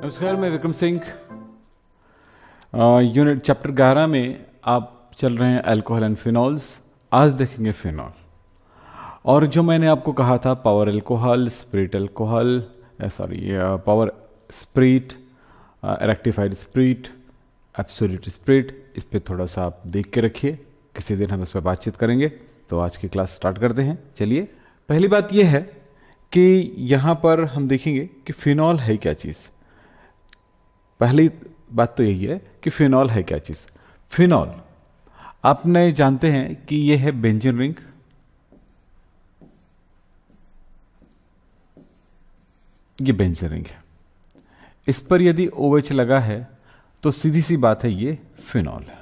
नमस्कार, मैं Vikram Singh. Unit chapter 11 में आप चल रहे हैं अल्कोहल एंड फिनॉल्स। आज देखेंगे फिनॉल। और जो मैंने आपको कहा था power alcohol, spirit alcohol, power spirit, rectified spirit, absolute spirit, इस पर थोड़ा सा आप देख के रखिए। किसी दिन हम इस पर बातचीत करेंगे। तो आज की क्लास स्टार्ट करते हैं। चलिए, पहली बात यह है कि यहाँ पर हम देखेंगे कि फिनॉल है क्या चीज़। पहली बात तो यही है कि फिनॉल है क्या चीज़। फिनॉल आपने जानते हैं कि यह है बेंजीन रिंग। ये बेंजीन रिंग है। इस पर यदि OH लगा है तो सीधी सी बात है, ये फिनॉल है।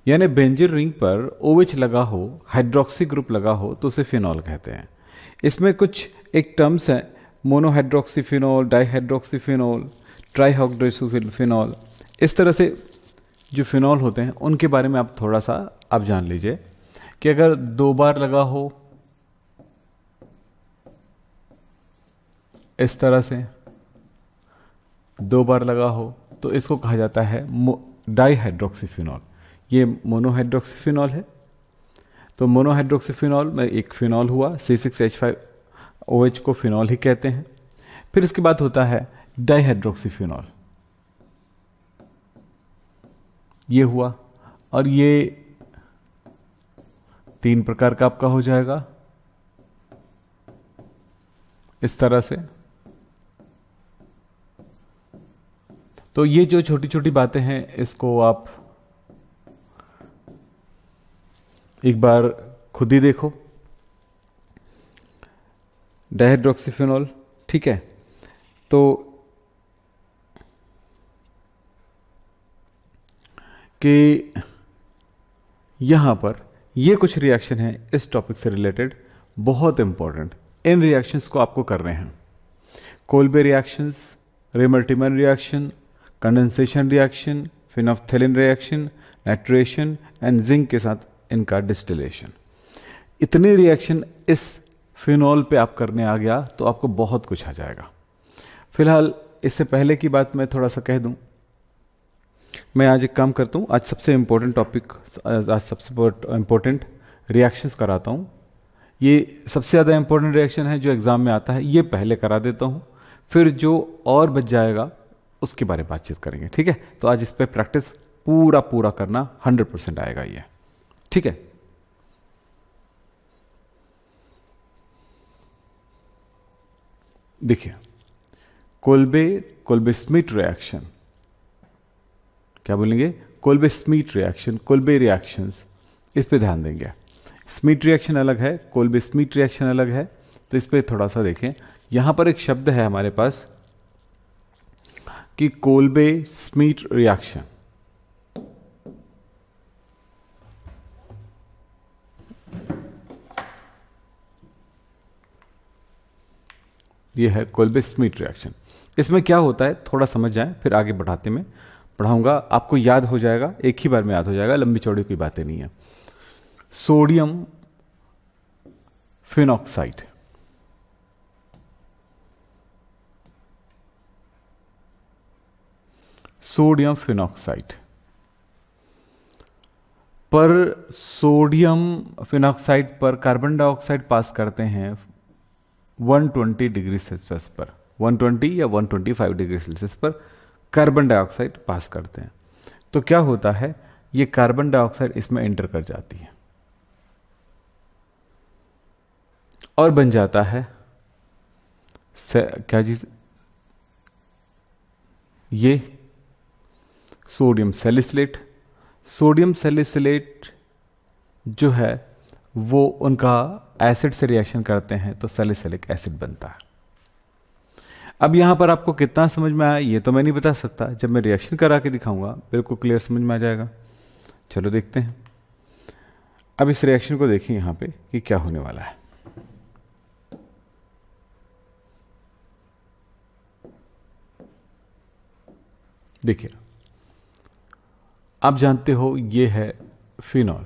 यानी बेंजीन रिंग पर OH लगा हो, हाइड्रोक्सी ग्रुप लगा हो, तो उसे फिनॉल कहते हैं। इसमें कुछ एक टर्म्स हैं, मोनोहाइड्रोक्सीफिनॉल, डाईहाइड्रोक्सीफिनॉल, ट्राईहाइड्रोक्सीफिनॉल। इस तरह से जो फिनॉल होते हैं उनके बारे में आप थोड़ा सा आप जान लीजिए कि अगर 2 बार लगा हो इस तरह से, 2 बार लगा हो तो इसको कहा जाता है डाईहाइड्रोक्सीफिनॉल। ये मोनोहाइड्रोक्सीफिनॉल है। तो मोनोहाइड्रोक्सीफिनॉल में एक फिनॉल हुआ, C6H5OH को फिनॉल ही कहते हैं। फिर इसके बाद होता है डाईहाइड्रोक्सीफिनॉल, ये हुआ। और ये 3 प्रकार का आपका हो जाएगा इस तरह से। तो ये जो छोटी छोटी बातें हैं इसको आप एक बार खुद ही देखो। डाईहाइड्रोक्सीफिनॉल, ठीक है। तो कि यहां पर ये कुछ रिएक्शन है इस टॉपिक से रिलेटेड, बहुत इंपॉर्टेंट। इन रिएक्शंस को आपको करने हैं। Kolbe reactions, Reimer Tiemann reaction, condensation reaction, phenolphthalein reaction, nitration and zinc के साथ इनका डिस्टिलेशन। इतने रिएक्शन इस फिनॉल पे आप करने आ गया तो आपको बहुत कुछ आ जाएगा। फिलहाल इससे पहले की बात मैं थोड़ा सा कह दूं। मैं आज एक काम करता हूं, आज सबसे इंपॉर्टेंट टॉपिक, आज सबसे इंपॉर्टेंट रिएक्शंस कराता हूं। ये सबसे ज़्यादा इंपॉर्टेंट रिएक्शन है जो एग्जाम में आता है, ये पहले करा देता हूं। फिर जो और बच जाएगा उसके बारे में बातचीत करेंगे, ठीक है। तो आज इस पर प्रैक्टिस पूरा करना, 100% आएगा ये, ठीक है। देखिए, कोल्बे स्मिथ रिएक्शन, क्या बोलेंगे? Kolbe Smith reaction, Kolbe reactions, इस पे ध्यान देंगे। स्मिथ रिएक्शन अलग है, कोल्बे स्मिथ रिएक्शन अलग है। तो इस पे थोड़ा सा देखें। यहां पर एक शब्द है हमारे पास कि कोल्बे स्मिथ रिएक्शन। ये है कोल्बे स्मिथ रिएक्शन। इसमें क्या होता है थोड़ा समझ जाएं, फिर आगे बढ़ाते में पढ़ाऊंगा, आपको याद हो जाएगा, एक ही बार में याद हो जाएगा, लंबी चौड़ी कोई बातें नहीं है। सोडियम फिनॉक्साइड, सोडियम फिनॉक्साइड पर, सोडियम फिनॉक्साइड पर कार्बन डाइऑक्साइड पास करते हैं 120 डिग्री सेल्सियस पर, 120 या 125 डिग्री सेल्सियस पर कार्बन डाइऑक्साइड पास करते हैं। तो क्या होता है, ये कार्बन डाइऑक्साइड इसमें एंटर कर जाती है और बन जाता है क्या चीज, ये सोडियम सैलिसिलेट। सोडियम सैलिसिलेट जो है वो उनका एसिड से रिएक्शन करते हैं तो सैलिसिलिक एसिड बनता है। अब यहां पर आपको कितना समझ में आया ये तो मैं नहीं बता सकता, जब मैं रिएक्शन करा के दिखाऊंगा बिल्कुल क्लियर समझ में आ जाएगा। चलो देखते हैं। अब इस रिएक्शन को देखिए यहां पे कि क्या होने वाला है। देखिए, आप जानते हो ये है फिनॉल।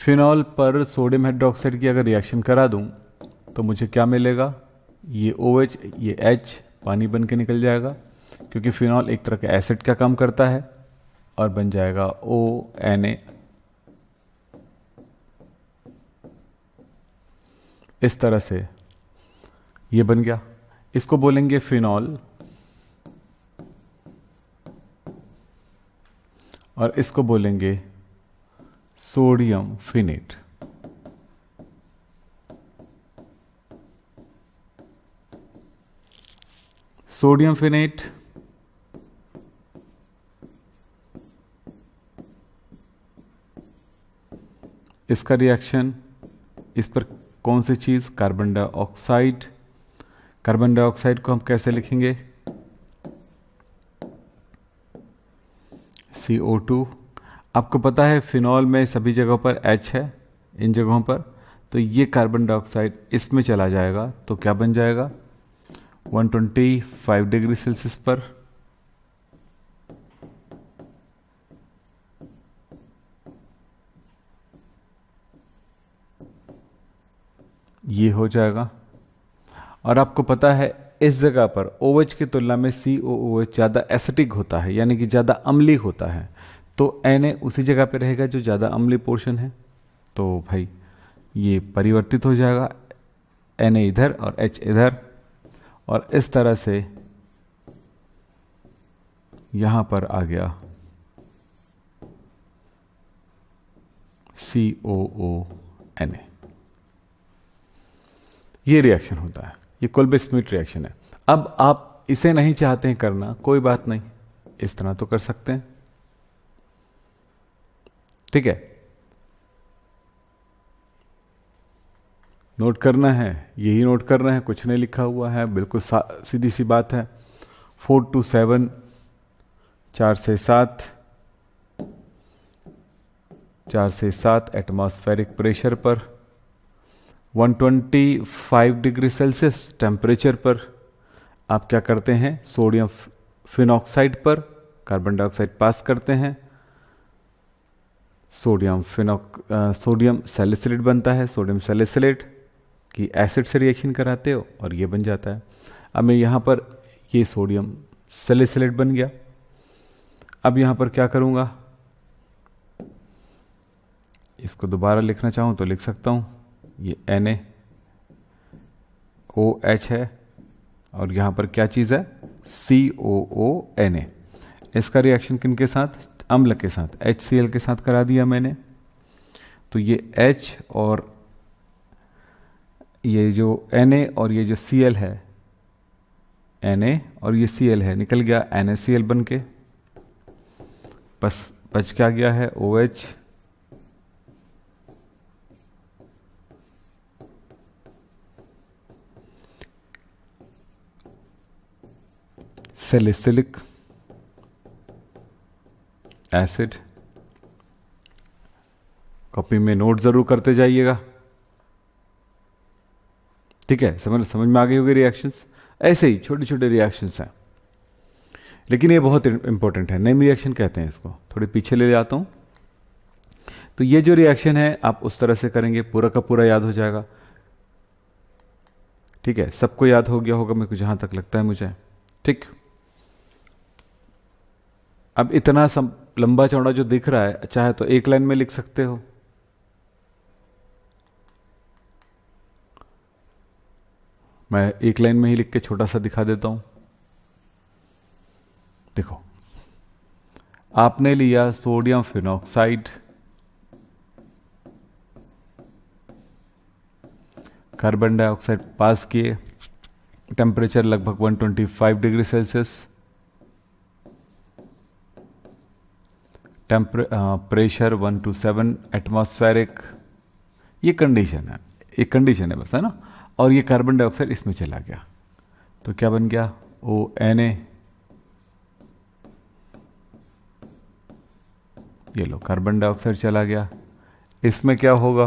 फिनॉल पर सोडियम हाइड्रोक्साइड की अगर रिएक्शन करा दूं तो मुझे क्या मिलेगा, ये OH ये H पानी बन के निकल जाएगा, क्योंकि फिनॉल एक तरह का एसिड का काम करता है, और बन जाएगा ONA। इस तरह से ये बन गया। इसको बोलेंगे फिनॉल, और इसको बोलेंगे सोडियम फिनेट। सोडियम फिनेट इसका रिएक्शन, इस पर कौन सी चीज, कार्बन डाइऑक्साइड। कार्बन डाइऑक्साइड को हम कैसे लिखेंगे, CO2। आपको पता है फिनॉल में सभी जगहों पर H है, इन जगहों पर, तो ये कार्बन डाइऑक्साइड इसमें चला जाएगा, तो क्या बन जाएगा, 125 डिग्री सेल्सियस पर ये हो जाएगा। और आपको पता है इस जगह पर OH की तुलना में COOH ज़्यादा एसिटिक होता है, यानी कि ज़्यादा अम्ली होता है, तो Na उसी जगह पे रहेगा जो ज़्यादा अम्ली पोर्शन है, तो भाई ये परिवर्तित हो जाएगा, Na इधर और H इधर, और इस तरह से यहां पर आ गया COONA। ये रिएक्शन होता है, ये कोल्बे स्मिथ रिएक्शन है। अब आप इसे नहीं चाहते हैं करना, कोई बात नहीं, इस तरह तो कर सकते हैं, ठीक है। नोट करना है, यही नोट करना है, कुछ नहीं लिखा हुआ है, बिल्कुल सीधी सी बात है। 4 to 7, 4 से 7, 4 से 7 एटमॉस्फेरिक प्रेशर पर, 125 डिग्री सेल्सियस टेम्परेचर पर आप क्या करते हैं, सोडियम फिनॉक्साइड पर कार्बन डाइऑक्साइड पास करते हैं, सोडियम सैलिसिलेट बनता है, सोडियम सैलिसिलेट की एसिड से रिएक्शन कराते हो और ये बन जाता है। अब मैं यहाँ पर ये सोडियम सैलिसिलेट बन गया। अब यहाँ पर क्या करूँगा, इसको दोबारा लिखना चाहूँ तो लिख सकता हूँ, ये NaOH है, और यहाँ पर क्या चीज़ है, COONA। इसका रिएक्शन किन के साथ, अम्ल के साथ, HCl के साथ करा दिया मैंने, तो ये H और ये जो Na और ये जो Cl है, Na और ये Cl है, निकल गया NaCl बन के, बस बच क्या गया है OH, सैलिसिलिक एसिड। कॉपी में नोट जरूर करते जाइएगा, ठीक है। समझ में आ गई होगी रिएक्शंस, ऐसे ही छोटे छोटे रिएक्शंस हैं, लेकिन ये बहुत इंपॉर्टेंट है, नेम रिएक्शन कहते हैं इसको। थोड़े पीछे ले जाता हूँ, तो ये जो रिएक्शन है आप उस तरह से करेंगे, पूरा का पूरा याद हो जाएगा, ठीक है। सबको याद हो गया होगा मेरे को जहां तक लगता है मुझे, ठीक। अब इतना लंबा चौड़ा जो दिख रहा है, चाहे तो एक लाइन में लिख सकते हो, मैं एक लाइन में ही लिख के छोटा सा दिखा देता हूं। देखो, आपने लिया सोडियम फिनॉक्साइड, कार्बन डाइऑक्साइड पास किए, टेम्परेचर लगभग 125 degree Celsius, pressure 1 to 7 atmospheric, ये कंडीशन है, एक कंडीशन है बस, है ना। और ये कार्बन डाइऑक्साइड इसमें चला गया, तो क्या बन गया, ONA। ये लो, कार्बन डाइऑक्साइड चला गया। इसमें क्या होगा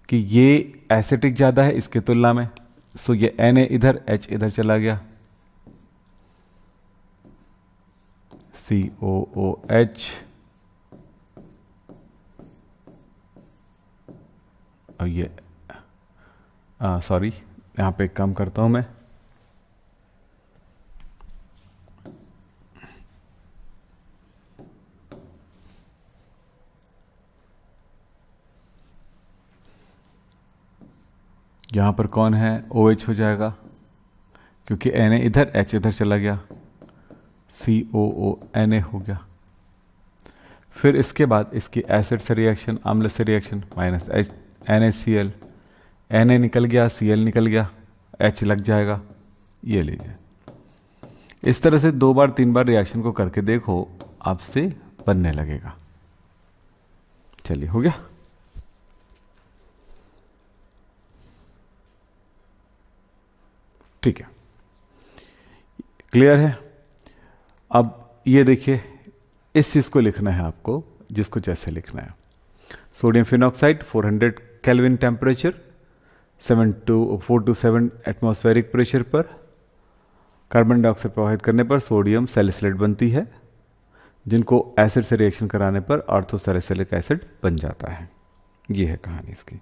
कि ये एसिटिक ज़्यादा है इसके तुलना में, सो ये Na इधर, H इधर चला गया, COOH। ये सॉरी, यहाँ पे एक काम करता हूँ मैं। यहाँ पर कौन है, OH हो जाएगा, क्योंकि Na इधर, H इधर चला गया, COO Na हो गया। फिर इसके बाद इसकी एसिड से रिएक्शन, अम्ल से reaction, minus H NaCl, Na निकल गया, Cl निकल गया, H लग जाएगा, ये लीजिए। इस तरह से 2 बार 3 बार रिएक्शन को करके देखो, आपसे बनने लगेगा। चलिए, हो गया। ठीक है, क्लियर है। अब ये देखिए, इस चीज़ को लिखना है आपको, जिसको जैसे लिखना है। Sodium phenoxide 400 kelvin temperature, 4 to 7 atmospheric pressure पर कार्बन डाइऑक्साइड प्रवाहित करने पर सोडियम सैलिसिलेट बनती है, जिनको एसिड से रिएक्शन कराने पर ऑर्थोसैलिसिलिक एसिड बन जाता है। ये है कहानी इसकी।